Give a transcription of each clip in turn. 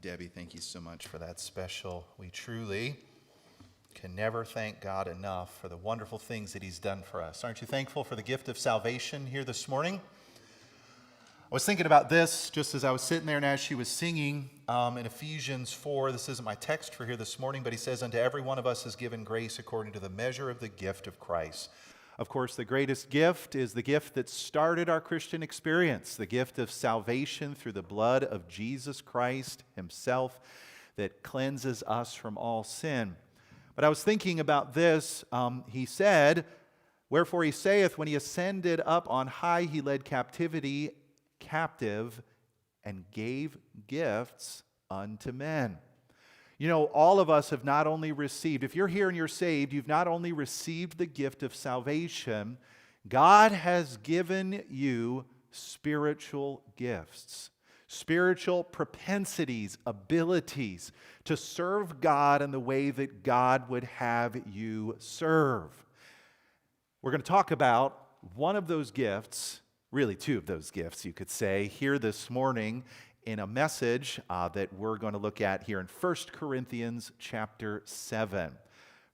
Debbie. Thank you so much for that special. We truly can never thank God enough for the wonderful things that He's done for us. Aren't you thankful for the gift of salvation here this morning? I was thinking about this just as I was sitting there and as she was singing in Ephesians 4. This isn't my text for here this morning, but he says, "Unto every one of us is given grace according to the measure of the gift of Christ." Of course, the greatest gift is the gift that started our Christian experience, the gift of salvation through the blood of Jesus Christ Himself that cleanses us from all sin. But I was thinking about this. He said, "Wherefore He saith, when He ascended up on high, He led captivity captive and gave gifts unto men." You know, all of us have not only received, if you're here and you're saved, you've not only received the gift of salvation, God has given you spiritual gifts, spiritual propensities, abilities to serve God in the way that God would have you serve. We're going to talk about one of those gifts, really two of those gifts, you could say, here this morning in a message that we're going to look at here in 1 Corinthians chapter 7.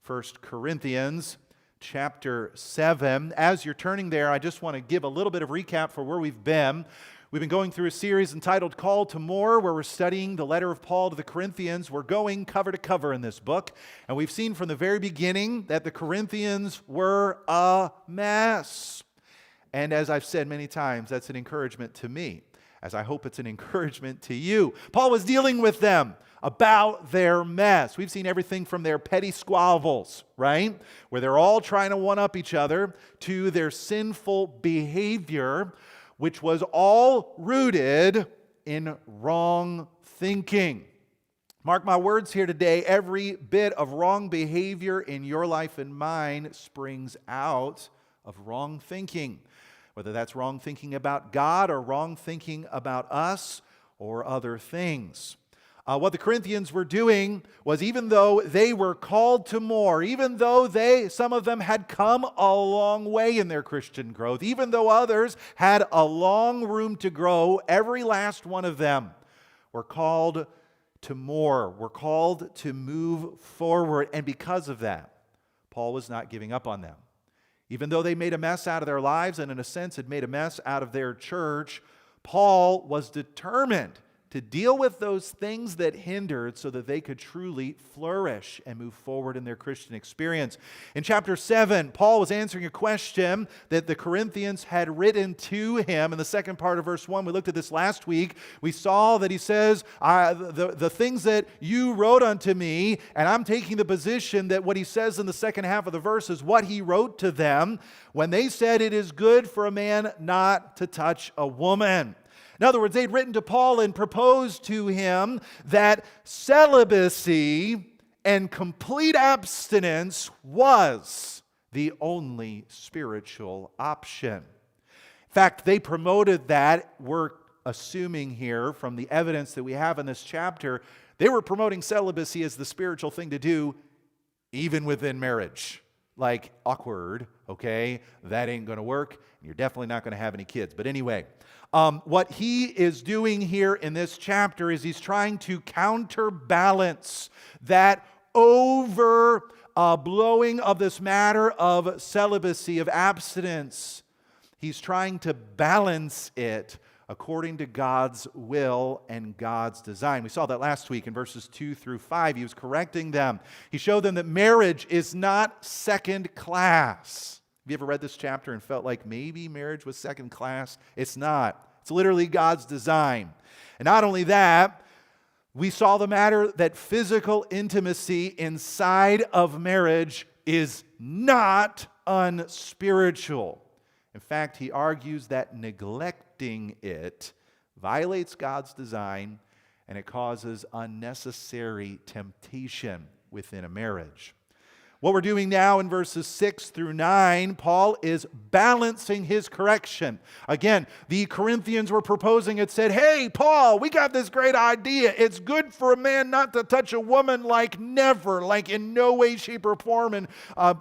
1 Corinthians chapter 7. As you're turning there, I just want to give a little bit of recap for where we've been. We've been going through a series entitled Call to More, where we're studying the letter of Paul to the Corinthians. We're going cover to cover in this book, and we've seen from the very beginning that the Corinthians were a mess. And as I've said many times, that's an encouragement to me, as I hope it's an encouragement to you. Paul was dealing with them about their mess. We've seen everything from their petty squabbles, right? Where they're all trying to one-up each other, to their sinful behavior, which was all rooted in wrong thinking. Mark my words here today, every bit of wrong behavior in your life and mine springs out of wrong thinking. Whether that's wrong thinking about God or wrong thinking about us or other things. What the Corinthians were doing was, even though they were called to more, even though some of them had come a long way in their Christian growth, even though others had a long room to grow, every last one of them were called to more, were called to move forward. And because of that, Paul was not giving up on them. Even though they made a mess out of their lives and in a sense had made a mess out of their church, Paul was determined to deal with those things that hindered so that they could truly flourish and move forward in their Christian experience. In chapter 7, Paul was answering a question that the Corinthians had written to him. In the second part of verse 1, we looked at this last week. We saw that he says, the things that you wrote unto me, and I'm taking the position that what he says in the second half of the verse is what he wrote to them when they said it is good for a man not to touch a woman. In other words, they'd written to Paul and proposed to him that celibacy and complete abstinence was the only spiritual option. In fact, they promoted that. We're assuming here from the evidence that we have in this chapter, they were promoting celibacy as the spiritual thing to do even within marriage. Like, awkward, okay? That ain't going to work, and you're definitely not going to have any kids. But anyway, what he is doing here in this chapter is he's trying to counterbalance that overblowing of this matter of celibacy, of abstinence. He's trying to balance it according to God's will and God's design. We saw that last week in verses 2 through 5. He was correcting them. He showed them that marriage is not second class. Have you ever read this chapter and felt like maybe marriage was second class? It's not. It's literally God's design. And not only that, we saw the matter that physical intimacy inside of marriage is not unspiritual. In fact, he argues that neglecting it violates God's design and it causes unnecessary temptation within a marriage. What we're doing now in verses 6 through 9, Paul is balancing his correction. Again, the Corinthians were proposing it, said, "Hey, Paul, we got this great idea. It's good for a man not to touch a woman like never, like in no way, shape, or form." And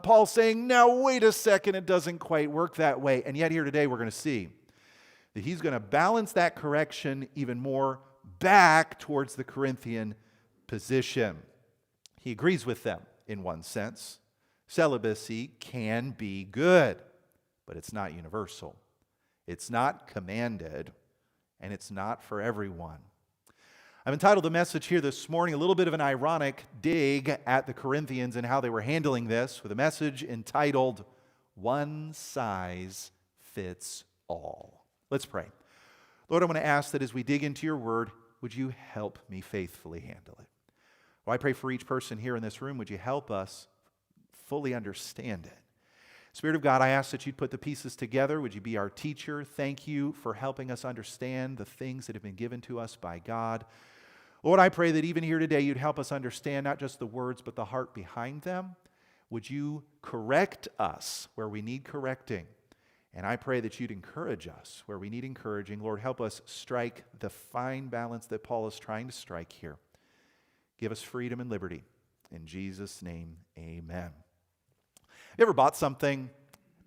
Paul's saying, "Now, wait a second, it doesn't quite work that way." And yet here today we're going to see that he's going to balance that correction even more back towards the Corinthian position. He agrees with them in one sense. Celibacy can be good, but it's not universal. It's not commanded, and it's not for everyone. I've entitled the message here this morning a little bit of an ironic dig at the Corinthians and how they were handling this, with a message entitled, One Size Fits All. Let's pray. Lord, I want to ask that as we dig into your word, would you help me faithfully handle it? Well, I pray for each person here in this room, would you help us fully understand it? Spirit of God, I ask that you'd put the pieces together. Would you be our teacher? Thank you for helping us understand the things that have been given to us by God. Lord, I pray that even here today you'd help us understand not just the words but the heart behind them. Would you correct us where we need correcting? And I pray that you'd encourage us where we need encouraging. Lord, help us strike the fine balance that Paul is trying to strike here. Give us freedom and liberty. In Jesus' name, amen. You ever bought something,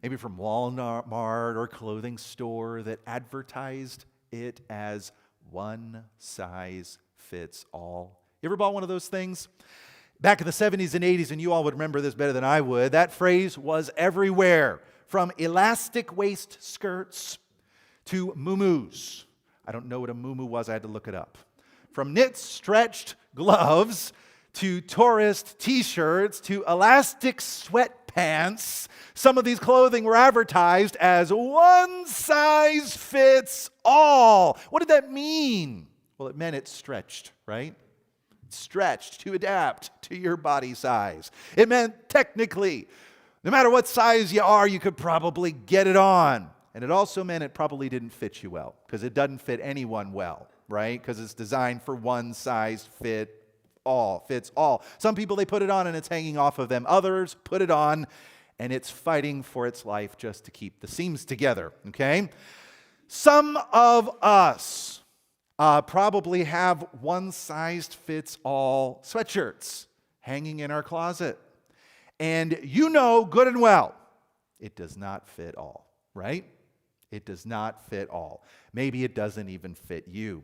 maybe from Walmart or a clothing store, that advertised it as one size fits all? You ever bought one of those things? Back in the 70s and 80s, and you all would remember this better than I would, that phrase was everywhere. From elastic waist skirts to muumuus. I don't know what a muumuu was, I had to look it up. From knit stretched gloves to tourist t-shirts to elastic sweatpants, some of these clothing were advertised as one size fits all. What did that mean? Well, it meant it stretched, right? Stretched to adapt to your body size. It meant technically, no matter what size you are, you could probably get it on. And it also meant it probably didn't fit you well, because it doesn't fit anyone well, right? Because it's designed for one size fits all. Some people, they put it on and it's hanging off of them. Others put it on and it's fighting for its life just to keep the seams together, okay? Some of us probably have one-size-fits-all sweatshirts hanging in our closet. And you know good and well, it does not fit all, right? It does not fit all. Maybe it doesn't even fit you.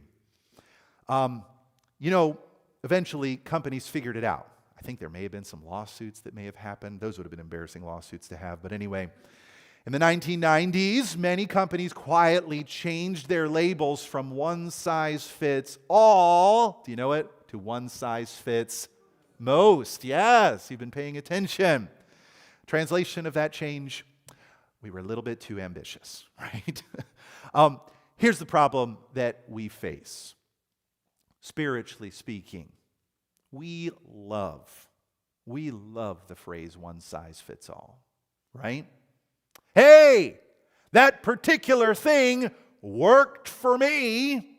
Eventually companies figured it out. I think there may have been some lawsuits that may have happened. Those would have been embarrassing lawsuits to have. But anyway, in the 1990s, many companies quietly changed their labels from one size fits all, do you know it, to one size fits most. Yes, you've been paying attention. Translation of that change, we were a little bit too ambitious, right? Here's the problem that we face. Spiritually speaking, we love the phrase one size fits all, right? Hey, that particular thing worked for me.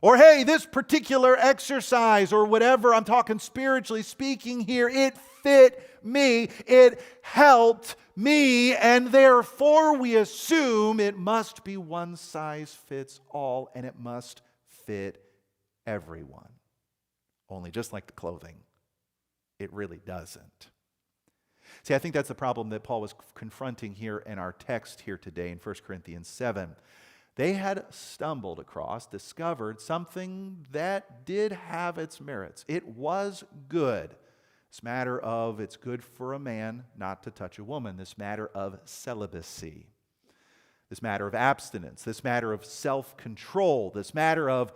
Or hey, this particular exercise or whatever, I'm talking spiritually speaking here, it fit me, it helped me, and therefore we assume it must be one size fits all and it must fit everyone. Only just like the clothing, it really doesn't. See, I think that's the problem that Paul was confronting here in our text here today in 1 Corinthians 7. They had stumbled across, discovered something that did have its merits. It was good. This matter of it's good for a man not to touch a woman. This matter of celibacy. This matter of abstinence. This matter of self-control. This matter of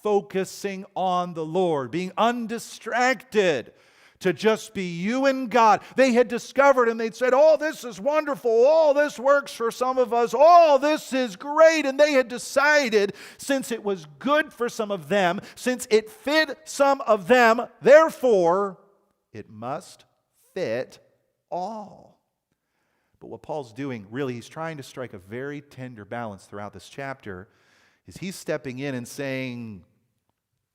focusing on the Lord, being undistracted, to just be you and God. They had discovered and they'd said, oh, this is wonderful. Oh, this works for some of us. Oh, this is great. And they had decided, since it was good for some of them, since it fit some of them, therefore, it must fit all. But what Paul's doing, really, he's trying to strike a very tender balance throughout this chapter, is he's stepping in and saying,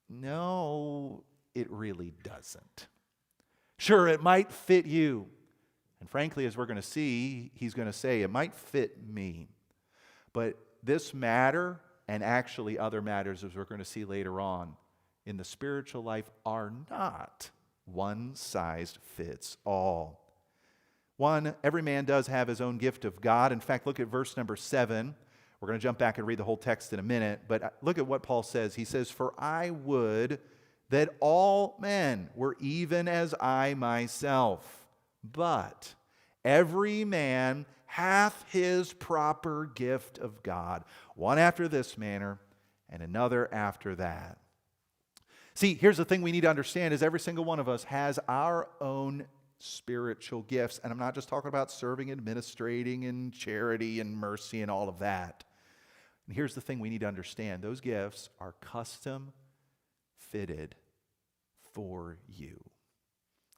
no, it really doesn't. Sure, it might fit you. And frankly, as we're going to see, he's going to say, it might fit me. But this matter, and actually other matters, as we're going to see later on, in the spiritual life are not one size fits all. One, every man does have his own gift of God. In fact, look at verse number 7, We're going to jump back and read the whole text in a minute, but look at what Paul says. He says, "For I would that all men were even as I myself, but every man hath his proper gift of God, one after this manner, and another after that." See, here's the thing we need to understand is every single one of us has our own spiritual gifts. And I'm not just talking about serving, administrating, and charity and mercy and all of that. And here's the thing we need to understand. Those gifts are custom fitted for you.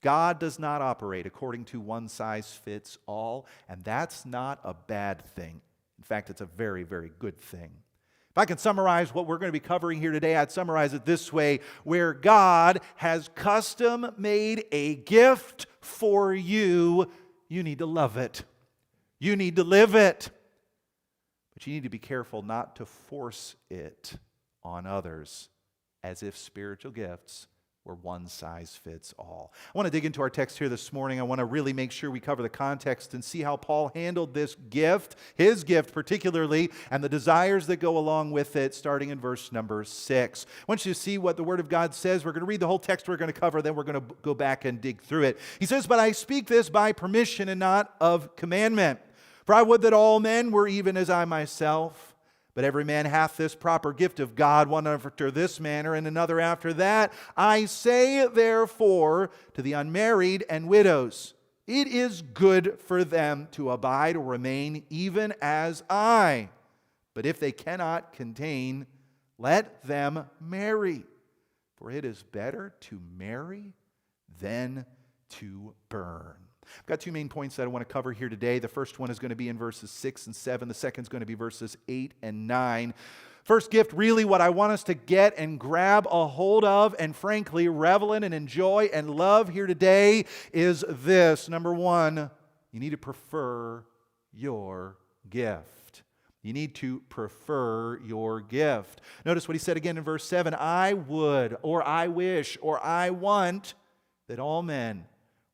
God does not operate according to one size fits all, and that's not a bad thing. In fact, it's a very, very good thing. If I can summarize what we're going to be covering here today, I'd summarize it this way: where God has custom made a gift for you, you need to love it. You need to live it. But you need to be careful not to force it on others as if spiritual gifts where one size fits all. I want to dig into our text here this morning. I want to really make sure we cover the context and see how Paul handled this gift, his gift particularly, and the desires that go along with it, starting in verse number 6. I want you to see what the Word of God says. We're going to read the whole text we're going to cover, then we're going to go back and dig through it. He says, "But I speak this by permission and not of commandment. For I would that all men were even as I myself. But every man hath this proper gift of God, one after this manner, and another after that. I say therefore to the unmarried and widows, it is good for them to abide or remain even as I. But if they cannot contain, let them marry. For it is better to marry than to burn." I've got two main points that I want to cover here today. The first one is going to be in verses 6 and 7. The second is going to be verses 8 and 9. First gift, really what I want us to get and grab a hold of and frankly revel in and enjoy and love here today is this. Number one, you need to prefer your gift. You need to prefer your gift. Notice what he said again in verse 7. I would, or I wish, or I want that all men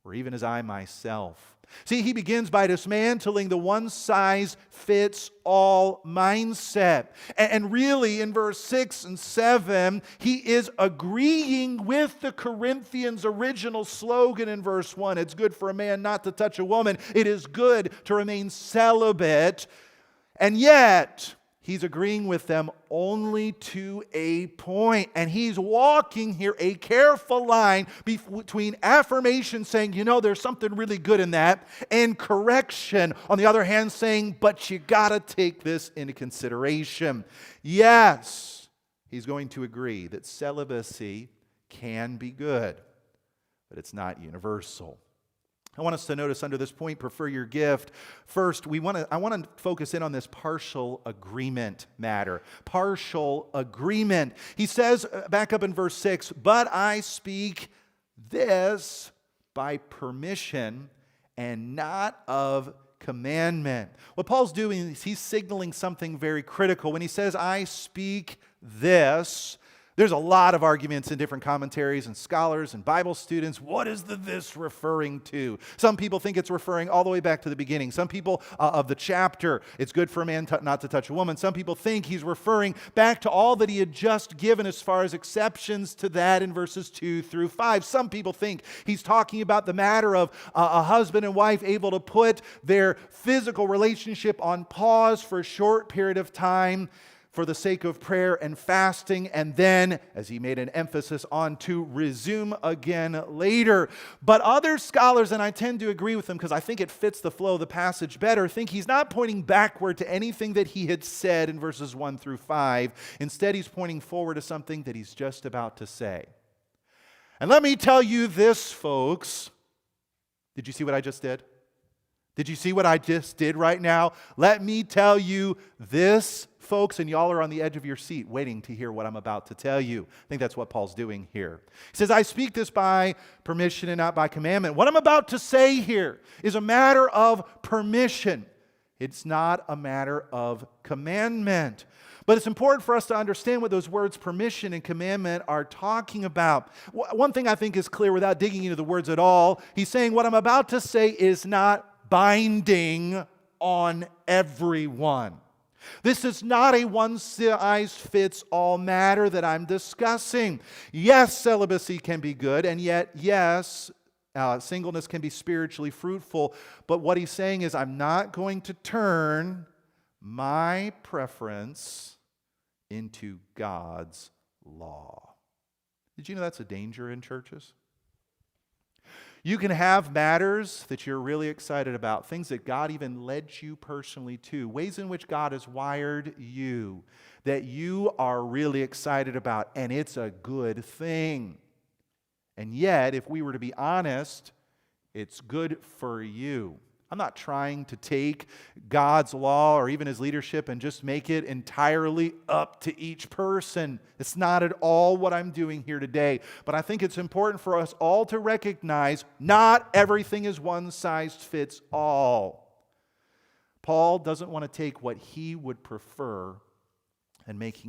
or even as I myself. See, he begins by dismantling the one-size-fits-all mindset. And really, in verse 6 and 7, he is agreeing with the Corinthians' original slogan in verse 1. It's good for a man not to touch a woman. It is good to remain celibate. And yet, he's agreeing with them only to a point. And he's walking here a careful line between affirmation, saying, you know, there's something really good in that, and correction, on the other hand, saying, but you got to take this into consideration. Yes, he's going to agree that celibacy can be good, but it's not universal. I want us to notice under this point, prefer your gift. First, I want to focus in on this partial agreement matter. Partial agreement. He says, back up in verse 6, but I speak this by permission and not of commandment. What Paul's doing is he's signaling something very critical. When he says, I speak this, there's a lot of arguments in different commentaries and scholars and Bible students. What is the this referring to? Some people think it's referring all the way back to the beginning. Some people of the chapter, it's good for a man not to touch a woman. Some people think he's referring back to all that he had just given as far as exceptions to that in verses 2 through 5. Some people think he's talking about the matter of a husband and wife able to put their physical relationship on pause for a short period of time for the sake of prayer and fasting, and then, as he made an emphasis on, to resume again later. But other scholars, and I tend to agree with them because I think it fits the flow of the passage better, think he's not pointing backward to anything that he had said in verses 1 through 5. Instead, he's pointing forward to something that he's just about to say. And let me tell you this, folks. Did you see what I just did? Did you see what I just did right now? Let me tell you this, folks, and y'all are on the edge of your seat waiting to hear what I'm about to tell you. I think that's what Paul's doing here. He says, I speak this by permission and not by commandment. What I'm about to say here is a matter of permission. It's not a matter of commandment. But it's important for us to understand what those words permission and commandment are talking about. One thing I think is clear without digging into the words at all, he's saying what I'm about to say is not binding on everyone. This is not a one-size-fits-all matter that I'm discussing. Yes, celibacy can be good, and yet, yes, singleness can be spiritually fruitful. But what he's saying is, I'm not going to turn my preference into God's law. Did you know that's a danger in churches? You can have matters that you're really excited about, things that God even led you personally to, ways in which God has wired you that you are really excited about, and it's a good thing. And yet, if we were to be honest, it's good for you. I'm not trying to take God's law or even His leadership and just make it entirely up to each person. It's not at all what I'm doing here today. But I think it's important for us all to recognize not everything is one size fits all. Paul doesn't want to take what he would prefer and make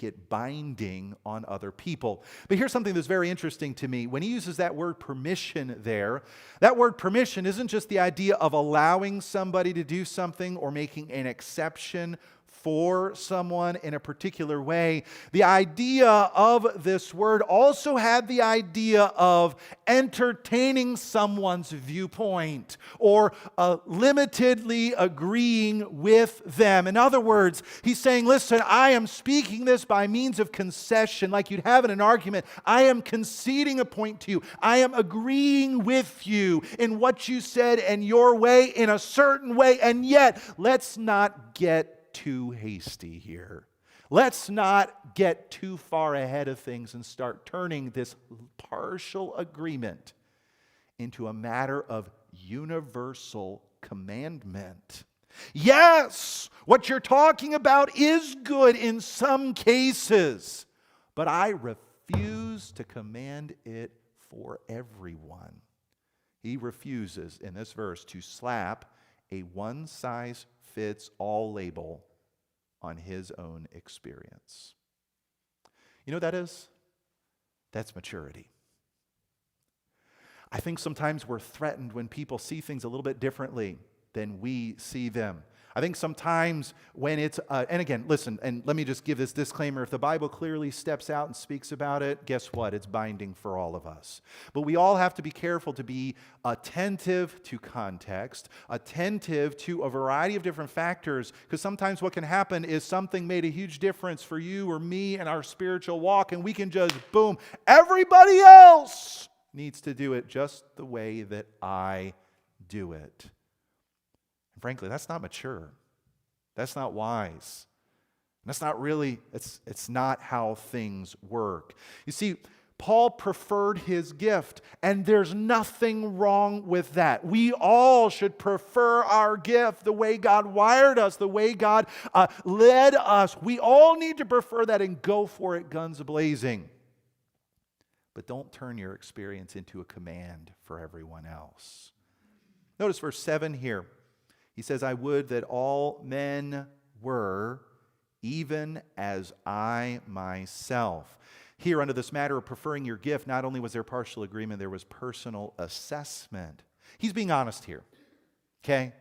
it binding on other people. But here's something that's very interesting to me. When he uses that word permission there, that word permission isn't just the idea of allowing somebody to do something or making an exception for someone in a particular way. The idea of this word also had the idea of entertaining someone's viewpoint or limitedly agreeing with them. In other words, he's saying, listen, I am speaking this by means of concession, like you'd have in an argument. I am conceding a point to you. I am agreeing with you in what you said and your way in a certain way, and yet let's not get too hasty here. Let's not get too far ahead of things and start turning this partial agreement into a matter of universal commandment. Yes, what you're talking about is good in some cases, but I refuse to command it for everyone. He refuses in this verse to slap a one-size-fits-all label on his own experience. You know what that is? That's maturity. I think sometimes we're threatened when people see things a little bit differently than we see them. I think sometimes when it's, and again, listen, and let me just give this disclaimer. If the Bible clearly steps out and speaks about it, guess what? It's binding for all of us. But we all have to be careful to be attentive to context, attentive to a variety of different factors, because sometimes what can happen is something made a huge difference for you or me in our spiritual walk, and we can just, boom, everybody else needs to do it just the way that I do it. Frankly, that's not mature. That's not wise. That's not really, it's not how things work. You see, Paul preferred his gift, and there's nothing wrong with that. We all should prefer our gift, the way God wired us, the way God led us. We all need to prefer that and go for it guns a-blazing. But don't turn your experience into a command for everyone else. Notice verse 7 here. He says, I would that all men were even as I myself. Here, under this matter of preferring your gift, not only was there partial agreement, there was personal assessment. He's being honest here, okay?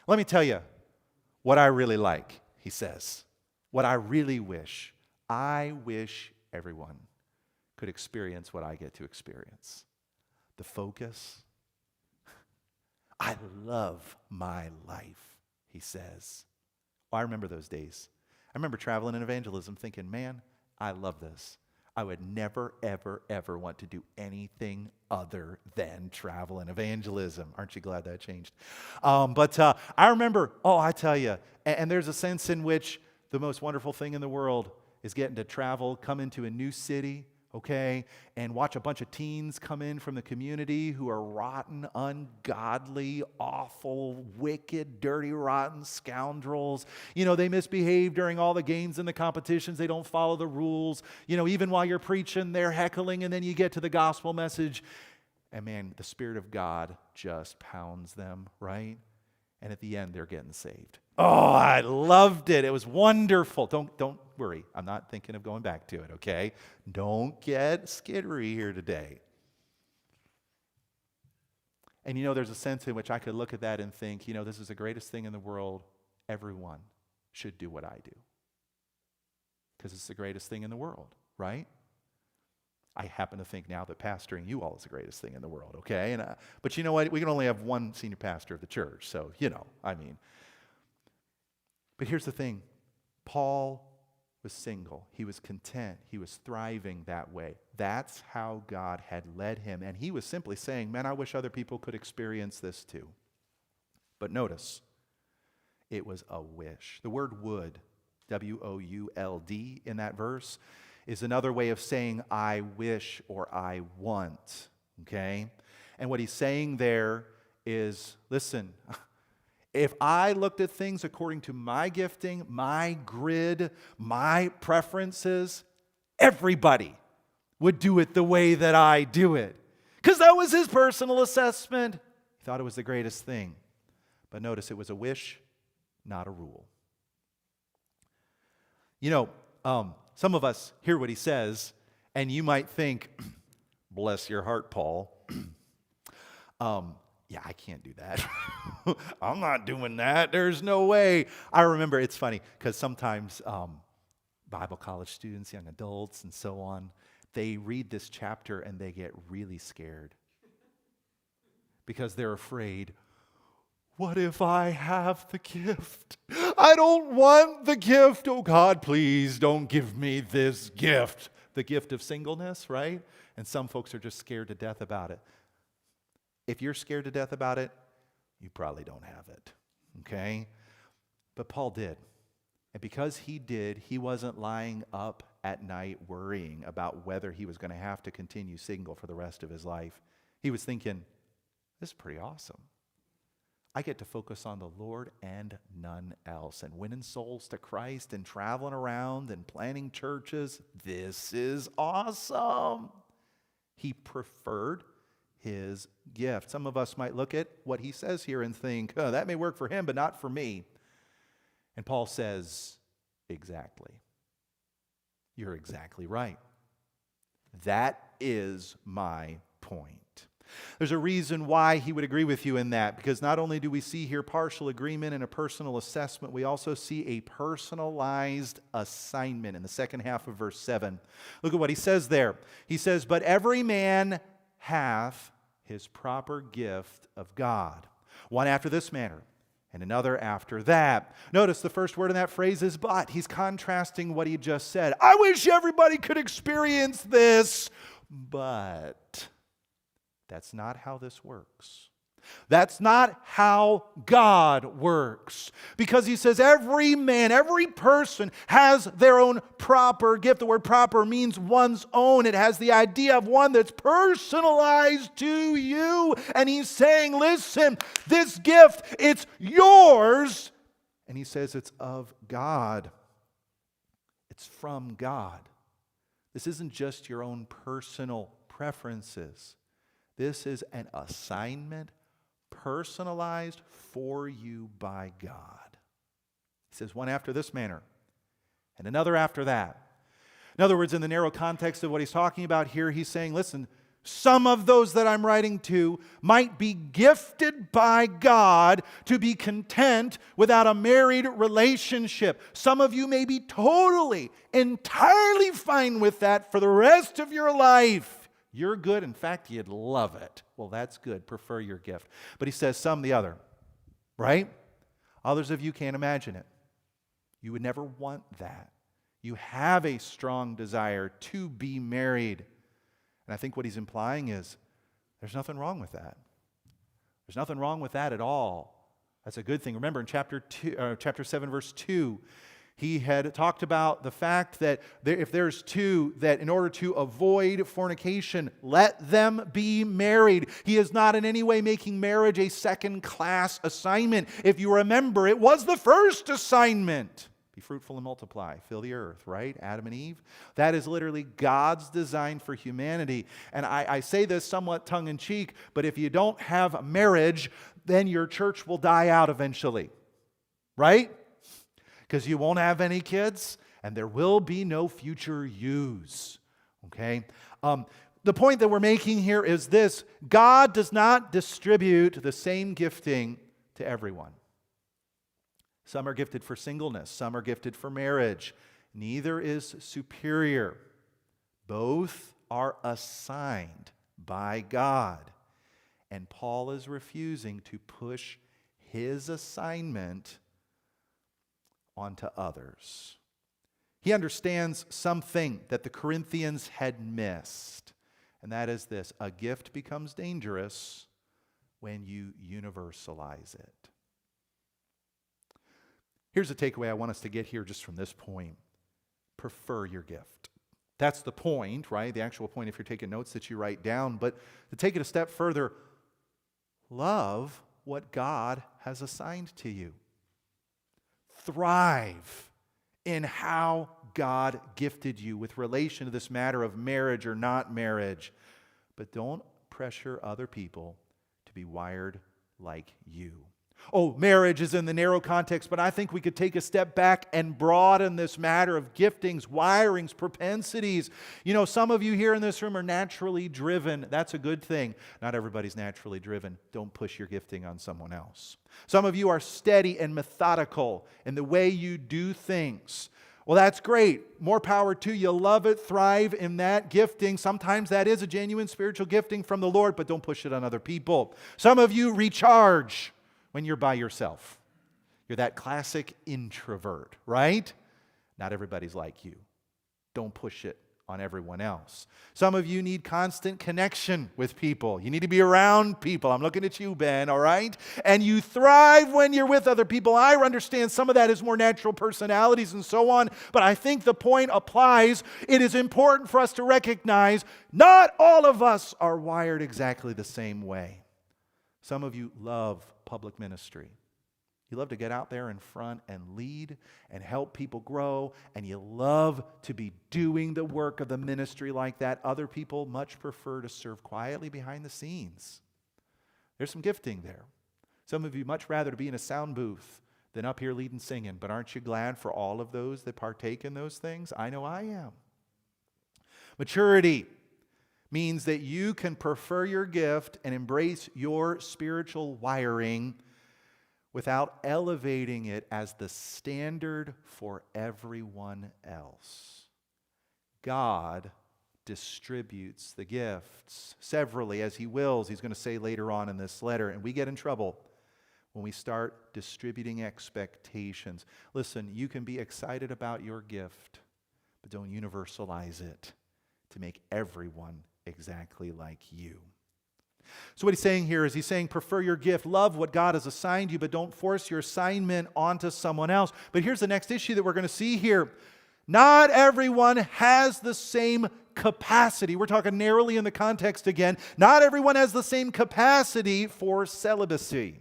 Let me tell you what I really like, he says. What I really wish. I wish everyone could experience what I get to experience. The focus. I love my life, he says. Oh, I remember those days. I remember traveling in evangelism thinking, man, I love this. I would never, ever, ever want to do anything other than travel in evangelism. Aren't you glad that changed? But I remember, I tell you, and there's a sense in which the most wonderful thing in the world is getting to travel, come into a new city, okay, and watch a bunch of teens come in from the community who are rotten, ungodly, awful, wicked, dirty, rotten scoundrels. You know, they misbehave during all the games and the competitions. They don't follow the rules. You know, even while you're preaching, they're heckling, and then you get to the gospel message, and man, the Spirit of God just pounds them, right? And at the end, they're getting saved. Oh, I loved it. It was wonderful. Don't worry. I'm not thinking of going back to it, okay? Don't get skittery here today. And there's a sense in which I could look at that and think, this is the greatest thing in the world. Everyone should do what I do. Because it's the greatest thing in the world, right? I happen to think now that pastoring you all is the greatest thing in the world, okay? But you know what? We can only have one senior pastor of the church, so, But here's the thing. Paul was single. He was content. He was thriving that way. That's how God had led him. And he was simply saying, man, I wish other people could experience this too. But notice, it was a wish. The word would, W-O-U-L-D in that verse, is another way of saying I wish or I want, okay? And what he's saying there is, listen, if I looked at things according to my gifting, my grid, my preferences, everybody would do it the way that I do it. Because that was his personal assessment. He thought it was the greatest thing. But notice it was a wish, not a rule. Some of us hear what he says, and you might think, bless your heart, Paul. Yeah, I can't do that. I'm not doing that. There's no way. I remember, it's funny, because sometimes Bible college students, young adults, and so on, they read this chapter and they get really scared. Because they're afraid, what if I have the gift? I don't want the gift. Oh God, please don't give me this gift. The gift of singleness, right? And some folks are just scared to death about it. If you're scared to death about it, you probably don't have it, okay? But Paul did. And because he did, he wasn't lying up at night worrying about whether he was going to have to continue single for the rest of his life. He was thinking, this is pretty awesome. I get to focus on the Lord and none else. And winning souls to Christ and traveling around and planning churches. This is awesome. He preferred his gift. Some of us might look at what he says here and think, oh, that may work for him, but not for me. And Paul says, exactly. You're exactly right. That is my point. There's a reason why he would agree with you in that, because not only do we see here partial agreement and a personal assessment, we also see a personalized assignment in the second half of verse 7. Look at what he says there. He says, but every man hath his proper gift of God, one after this manner, and another after that. Notice the first word in that phrase is but. He's contrasting what he just said. I wish everybody could experience this, but that's not how this works. That's not how God works. Because he says every man, every person has their own proper gift. The word proper means one's own. It has the idea of one that's personalized to you. And he's saying, listen, this gift, it's yours. And he says it's of God. It's from God. This isn't just your own personal preferences. This is an assignment personalized for you by God. He says one after this manner and another after that. In other words, in the narrow context of what he's talking about here, he's saying, listen, some of those that I'm writing to might be gifted by God to be content without a married relationship. Some of you may be totally, entirely fine with that for the rest of your life. You're good. In fact, you'd love it. Well, that's good. Prefer your gift. But he says some the other, right? Others of you can't imagine it. You would never want that. You have a strong desire to be married. And I think what he's implying is there's nothing wrong with that. There's nothing wrong with that at all. That's a good thing. Remember in chapter 7, verse 2, he had talked about the fact that if there's two, that in order to avoid fornication, let them be married. He is not in any way making marriage a second-class assignment. If you remember, it was the first assignment. Be fruitful and multiply, fill the earth, right? Adam and Eve. That is literally God's design for humanity. And I say this somewhat tongue-in-cheek, but if you don't have marriage, then your church will die out eventually, right? Because you won't have any kids, and there will be no future yous. Okay? The point that we're making here is this. God does not distribute the same gifting to everyone. Some are gifted for singleness. Some are gifted for marriage. Neither is superior. Both are assigned by God. And Paul is refusing to push his assignment onto others. He understands something that the Corinthians had missed, and that is this: a gift becomes dangerous when you universalize it. Here's a takeaway I want us to get here just from this point. Prefer your gift. That's the point, right? The actual point, if you're taking notes, that you write down. But to take it a step further, love what God has assigned to you. Thrive in how God gifted you with relation to this matter of marriage or not marriage. But don't pressure other people to be wired like you. Oh, marriage is in the narrow context, but I think we could take a step back and broaden this matter of giftings, wirings, propensities. You know, some of you here in this room are naturally driven. That's a good thing. Not everybody's naturally driven. Don't push your gifting on someone else. Some of you are steady and methodical in the way you do things. Well, that's great. More power to you. Love it. Thrive in that gifting. Sometimes that is a genuine spiritual gifting from the Lord, but don't push it on other people. Some of you recharge when you're by yourself. You're that classic introvert, right? Not everybody's like you. Don't push it on everyone else. Some of you need constant connection with people. You need to be around people. I'm looking at you, Ben, all right? And you thrive when you're with other people. I understand some of that is more natural personalities and so on, but I think the point applies. It is important for us to recognize not all of us are wired exactly the same way. Some of you love public ministry. You love to get out there in front and lead and help people grow, and you love to be doing the work of the ministry like that. Other people much prefer to serve quietly behind the scenes. There's some gifting there. Some of you much rather to be in a sound booth than up here leading singing, but aren't you glad for all of those that partake in those things? I know I am. Maturity means that you can prefer your gift and embrace your spiritual wiring without elevating it as the standard for everyone else. God distributes the gifts severally as He wills. He's going to say later on in this letter, and we get in trouble when we start distributing expectations. Listen, you can be excited about your gift, but don't universalize it to make everyone exactly like you. So what he's saying here is he's saying prefer your gift, love what God has assigned you, but don't force your assignment onto someone else. But here's the next issue that we're going to see here. Not everyone has the same capacity. We're talking narrowly in the context again. Not everyone has the same capacity for celibacy.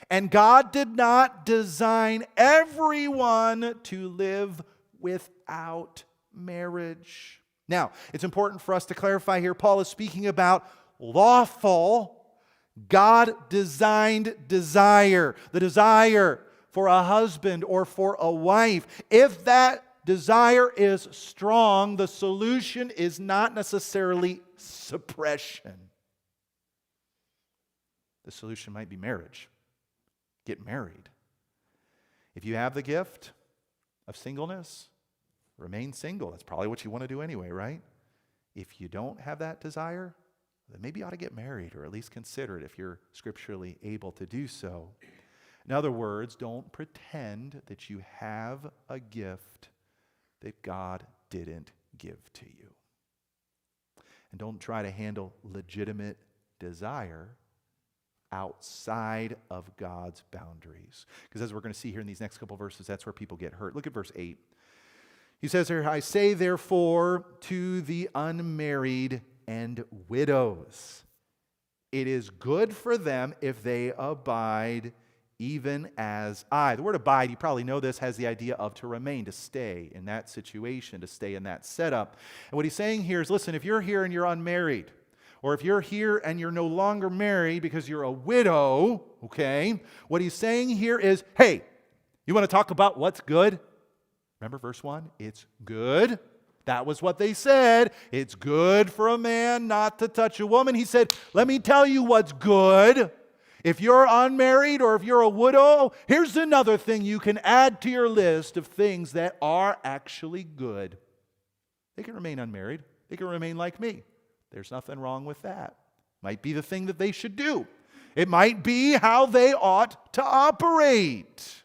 And God did not design everyone to live without marriage. Now, it's important for us to clarify here, Paul is speaking about lawful, God-designed desire. The desire for a husband or for a wife. If that desire is strong, the solution is not necessarily suppression. The solution might be marriage. Get married. If you have the gift of singleness, remain single. That's probably what you want to do anyway, right? If you don't have that desire, then maybe you ought to get married, or at least consider it if you're scripturally able to do so. In other words, don't pretend that you have a gift that God didn't give to you. And don't try to handle legitimate desire outside of God's boundaries. Because as we're going to see here in these next couple verses, that's where people get hurt. Look at verse 8. He says here, I say therefore to the unmarried and widows, it is good for them if they abide even as I. The word abide, you probably know this, has the idea of to remain, to stay in that situation, to stay in that setup. And what he's saying here is, listen, if you're here and you're unmarried, or if you're here and you're no longer married because you're a widow, okay, what he's saying here is, hey, you want to talk about what's good? Remember verse 1? It's good. That was what they said. It's good for a man not to touch a woman. He said, let me tell you what's good. If you're unmarried or if you're a widow, here's another thing you can add to your list of things that are actually good. They can remain unmarried. They can remain like me. There's nothing wrong with that. Might be the thing that they should do. It might be how they ought to operate.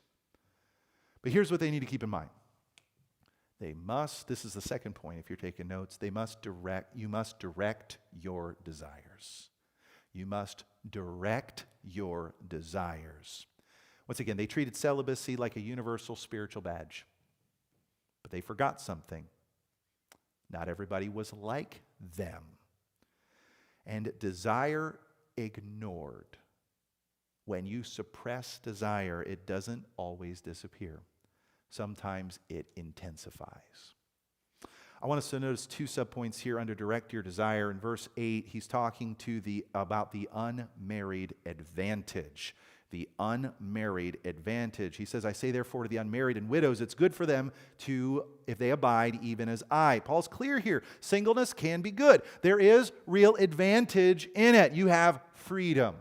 But here's what they need to keep in mind. They must, this is the second point if you're taking notes, you must direct your desires. You must direct your desires. Once again, they treated celibacy like a universal spiritual badge. But they forgot something. Not everybody was like them. And desire ignored. When you suppress desire, it doesn't always disappear. Sometimes it intensifies. I want us to notice two subpoints here under direct your desire. In verse 8, he's talking about the unmarried advantage. The unmarried advantage. He says, I say therefore to the unmarried and widows, it's good for them to, if they abide, even as I. Paul's clear here. Singleness can be good. There is real advantage in it. You have freedom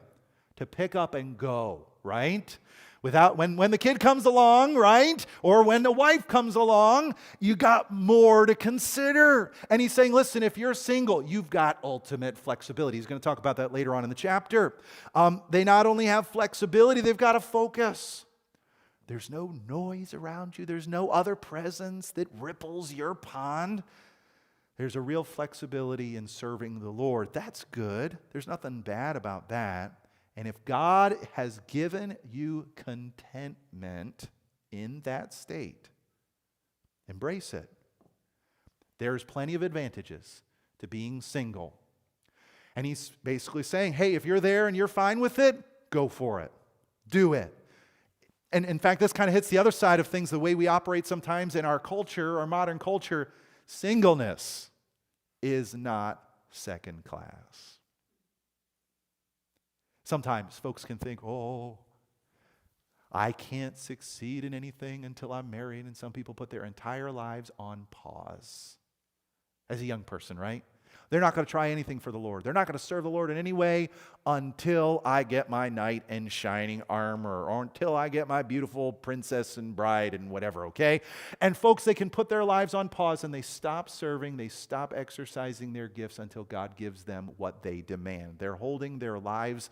to pick up and go, right? When the kid comes along, right? Or when the wife comes along, you got more to consider. And he's saying, listen, if you're single, you've got ultimate flexibility. He's going to talk about that later on in the chapter. They not only have flexibility, they've got a focus. There's no noise around you. There's no other presence that ripples your pond. There's a real flexibility in serving the Lord. That's good. There's nothing bad about that. And if God has given you contentment in that state, embrace it. There's plenty of advantages to being single. And he's basically saying, hey, if you're there and you're fine with it, go for it. Do it. And in fact, this kind of hits the other side of things, the way we operate sometimes in our culture, our modern culture. Singleness is not second class. Sometimes folks can think, oh, I can't succeed in anything until I'm married. And some people put their entire lives on pause. As a young person, right? They're not going to try anything for the Lord. They're not going to serve the Lord in any way until I get my knight in shining armor or until I get my beautiful princess and bride and whatever, okay? And folks, they can put their lives on pause and they stop serving, they stop exercising their gifts until God gives them what they demand. They're holding their lives,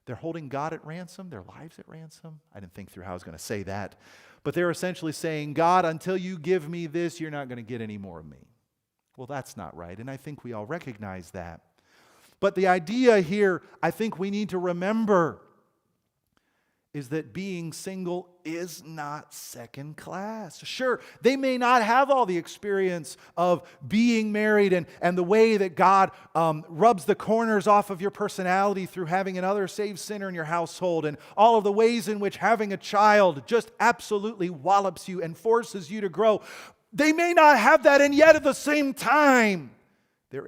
they're holding God at ransom, their lives at ransom. I didn't think through how I was going to say that. But they're essentially saying, God, until you give me this, you're not going to get any more of me. Well, that's not right, and I think we all recognize that. But the idea here, I think we need to remember, is that being single is not second class. Sure, they may not have all the experience of being married and the way that God rubs the corners off of your personality through having another saved sinner in your household and all of the ways in which having a child just absolutely wallops you and forces you to grow. They may not have that, and yet at the same time, there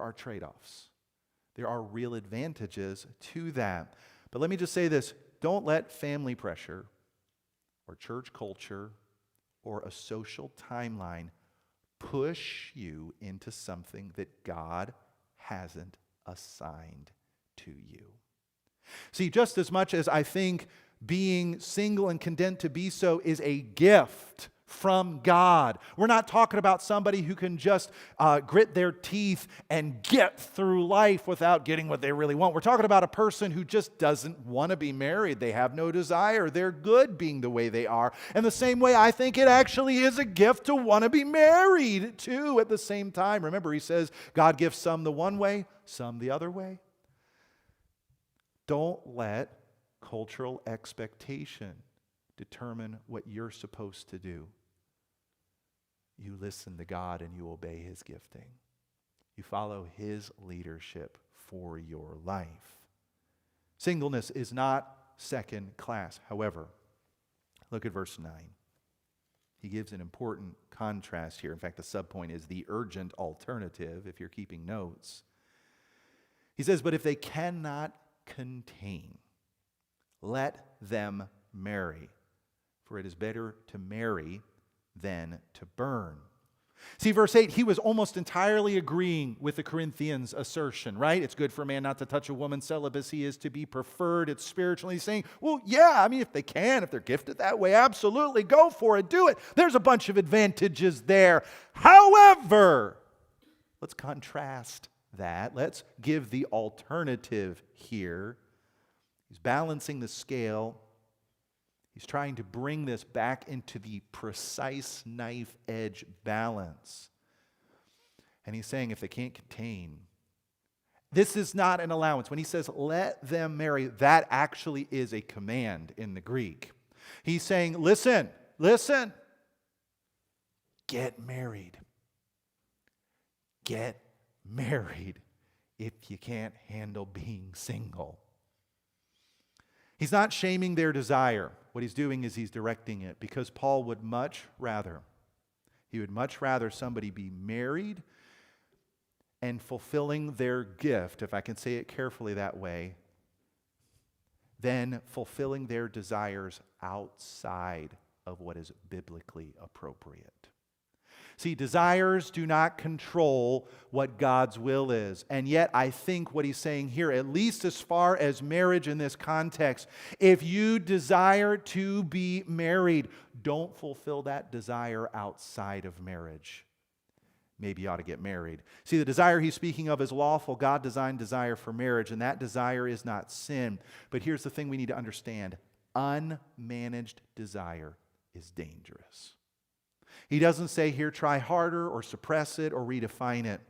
are trade-offs. There are real advantages to that. But let me just say this. Don't let family pressure or church culture or a social timeline push you into something that God hasn't assigned to you. See, just as much as I think being single and content to be so is a gift from God. We're not talking about somebody who can just grit their teeth and get through life without getting what they really want. We're talking about a person who just doesn't want to be married. They have no desire. They're good being the way they are. And the same way, I think it actually is a gift to want to be married too at the same time. Remember, he says God gives some the one way, some the other way. Don't let cultural expectation determine what you're supposed to do. You listen to God and you obey His gifting. You follow His leadership for your life. Singleness is not second class. However, look at verse 9. He gives an important contrast here. In fact, the subpoint is the urgent alternative, if you're keeping notes. He says, but if they cannot contain, let them marry. For it is better to marry than to burn. See, verse 8, he was almost entirely agreeing with the Corinthians' assertion, right? It's good for a man not to touch a woman. Celibacy is to be preferred. It's spiritually saying, well, yeah, I mean, if they can, if they're gifted that way, absolutely, go for it, do it. There's a bunch of advantages there. However, let's contrast that. Let's give the alternative here. He's balancing the scale. He's trying to bring this back into the precise knife edge balance. And he's saying if they can't contain, this is not an allowance. When he says let them marry, that actually is a command in the Greek. He's saying, listen, get married. Get married if you can't handle being single. He's not shaming their desire. What he's doing is he's directing it, because Paul would much rather somebody be married and fulfilling their gift, if I can say it carefully that way, than fulfilling their desires outside of what is biblically appropriate. See, desires do not control what God's will is. And yet, I think what he's saying here, at least as far as marriage in this context, if you desire to be married, don't fulfill that desire outside of marriage. Maybe you ought to get married. See, the desire he's speaking of is lawful, God-designed desire for marriage, and that desire is not sin. But here's the thing we need to understand. Unmanaged desire is dangerous. He doesn't say here, try harder or suppress it or redefine it.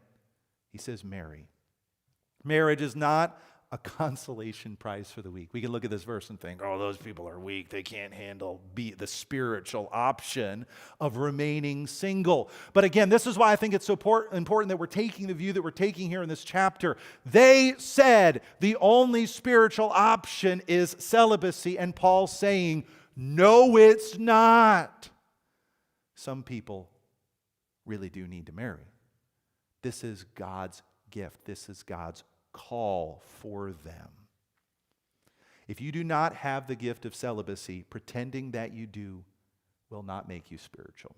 He says marry. Marriage is not a consolation prize for the weak. We can look at this verse and think, oh, those people are weak. They can't handle the spiritual option of remaining single. But again, this is why I think it's so important that we're taking the view that we're taking here in this chapter. They said the only spiritual option is celibacy, and Paul's saying, no, it's not. Some people really do need to marry. This is God's gift. This is God's call for them. If you do not have the gift of celibacy, pretending that you do will not make you spiritual.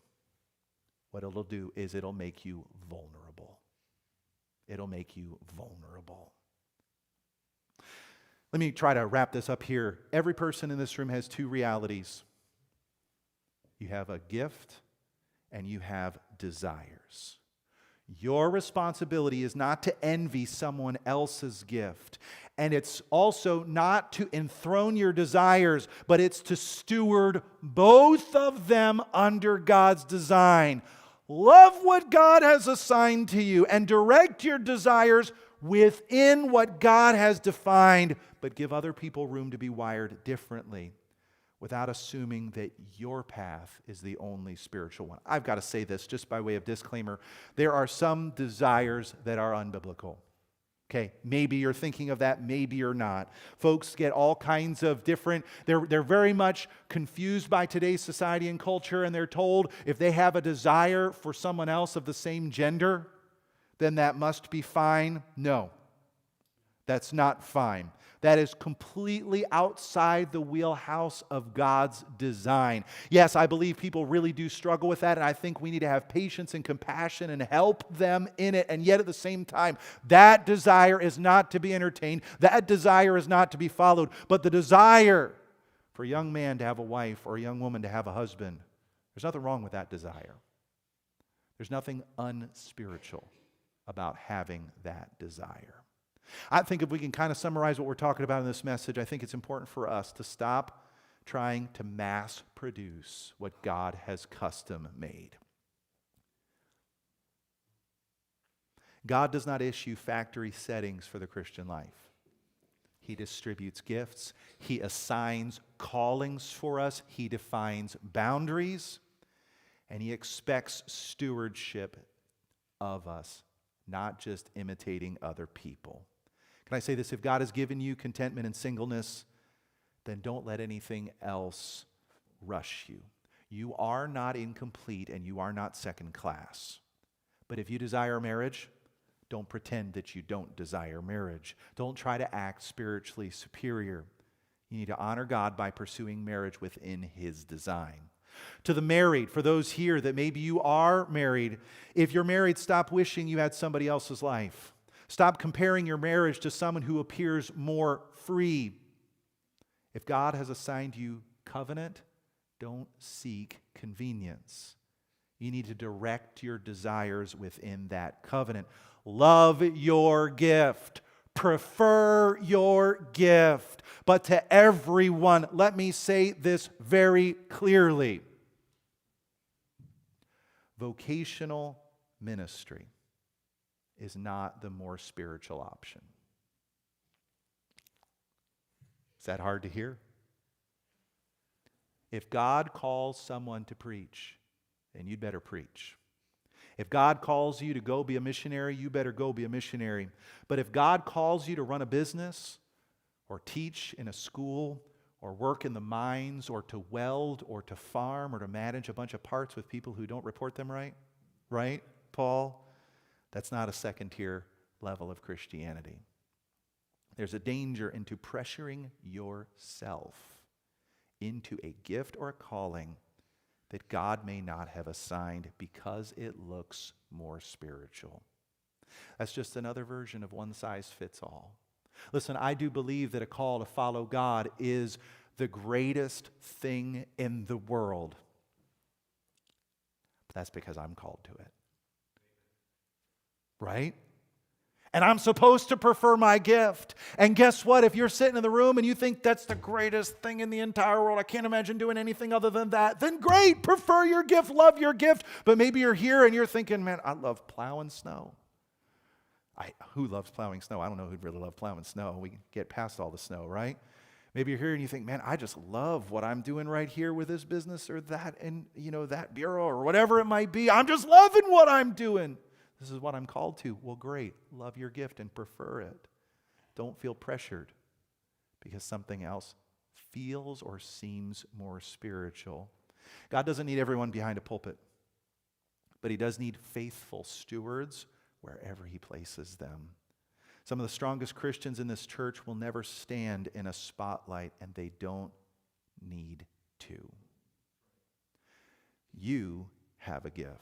What it'll do is it'll make you vulnerable. It'll make you vulnerable. Let me try to wrap this up here. Every person in this room has two realities. You have a gift and you have desires. Your responsibility is not to envy someone else's gift. And it's also not to enthrone your desires, but it's to steward both of them under God's design. Love what God has assigned to you and direct your desires within what God has defined, but give other people room to be wired differently, without assuming that your path is the only spiritual one. I've got to say this just by way of disclaimer. There are some desires that are unbiblical. Okay, maybe you're thinking of that, maybe you're not. Folks get all kinds of different, they're very much confused by today's society and culture, and they're told if they have a desire for someone else of the same gender, then that must be fine. No, that's not fine. That is completely outside the wheelhouse of God's design. Yes, I believe people really do struggle with that, and I think we need to have patience and compassion and help them in it. And yet at the same time, that desire is not to be entertained. That desire is not to be followed. But the desire for a young man to have a wife or a young woman to have a husband, there's nothing wrong with that desire. There's nothing unspiritual about having that desire. I think if we can kind of summarize what we're talking about in this message, I think it's important for us to stop trying to mass produce what God has custom made. God does not issue factory settings for the Christian life. He distributes gifts. He assigns callings for us. He defines boundaries. And He expects stewardship of us, not just imitating other people. Can I say this? If God has given you contentment in singleness, then don't let anything else rush you. You are not incomplete and you are not second class. But if you desire marriage, don't pretend that you don't desire marriage. Don't try to act spiritually superior. You need to honor God by pursuing marriage within His design. To the married, for those here that maybe you are married, if you're married, stop wishing you had somebody else's life. Stop comparing your marriage to someone who appears more free. If God has assigned you covenant, don't seek convenience. You need to direct your desires within that covenant. Love your gift. Prefer your gift. But to everyone, let me say this very clearly. Vocational ministry is not the more spiritual option. Is that hard to hear? If God calls someone to preach, then you'd better preach. If God calls you to go be a missionary, you better go be a missionary. But if God calls you to run a business, or teach in a school, or work in the mines, or to weld, or to farm, or to manage a bunch of parts with people who don't report them right, Paul? That's not a second-tier level of Christianity. There's a danger into pressuring yourself into a gift or a calling that God may not have assigned because it looks more spiritual. That's just another version of one size fits all. Listen, I do believe that a call to follow God is the greatest thing in the world. But that's because I'm called to it. Right? And I'm supposed to prefer my gift. And guess what? If you're sitting in the room and you think that's the greatest thing in the entire world, I can't imagine doing anything other than that, then great, prefer your gift, love your gift. But maybe you're here and you're thinking, man, I love plowing snow. Who loves plowing snow? I don't know who'd really love plowing snow. We can get past all the snow, right? Maybe you're here and you think, man, I just love what I'm doing right here with this business or that, and that bureau or whatever it might be. I'm just loving what I'm doing. This is what I'm called to. Well, great. Love your gift and prefer it. Don't feel pressured because something else feels or seems more spiritual. God doesn't need everyone behind a pulpit, but He does need faithful stewards wherever He places them. Some of the strongest Christians in this church will never stand in a spotlight, and they don't need to. You have a gift.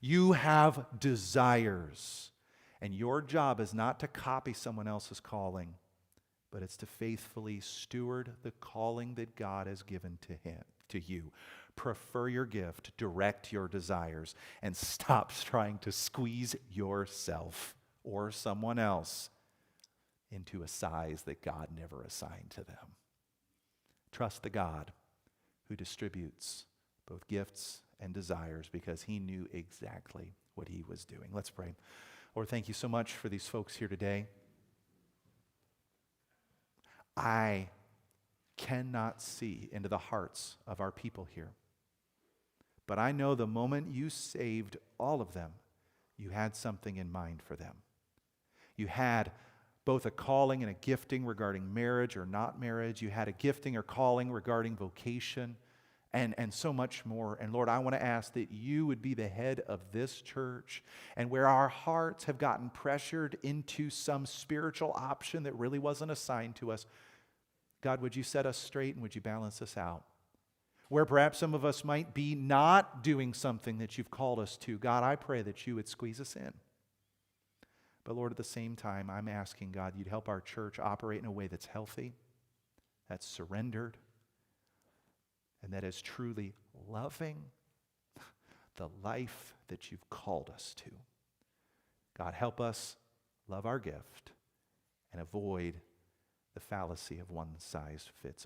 You have desires. And your job is not to copy someone else's calling, but it's to faithfully steward the calling that God has given to you. Prefer your gift, direct your desires, and stop trying to squeeze yourself or someone else into a size that God never assigned to them. Trust the God who distributes both gifts and desires because He knew exactly what He was doing. Let's pray. Lord, thank you so much for these folks here today. I cannot see into the hearts of our people here. But I know the moment you saved all of them, you had something in mind for them. You had both a calling and a gifting regarding marriage or not marriage. You had a gifting or calling regarding vocation and so much more. And Lord, I want to ask that you would be the head of this church, and where our hearts have gotten pressured into some spiritual option that really wasn't assigned to us, God, would you set us straight and would you balance us out? Where perhaps some of us might be not doing something that you've called us to, God, I pray that you would squeeze us in. But Lord, at the same time, I'm asking, God, you'd help our church operate in a way that's healthy, that's surrendered, and that is truly loving the life that you've called us to. God, help us love our gift and avoid the fallacy of one size fits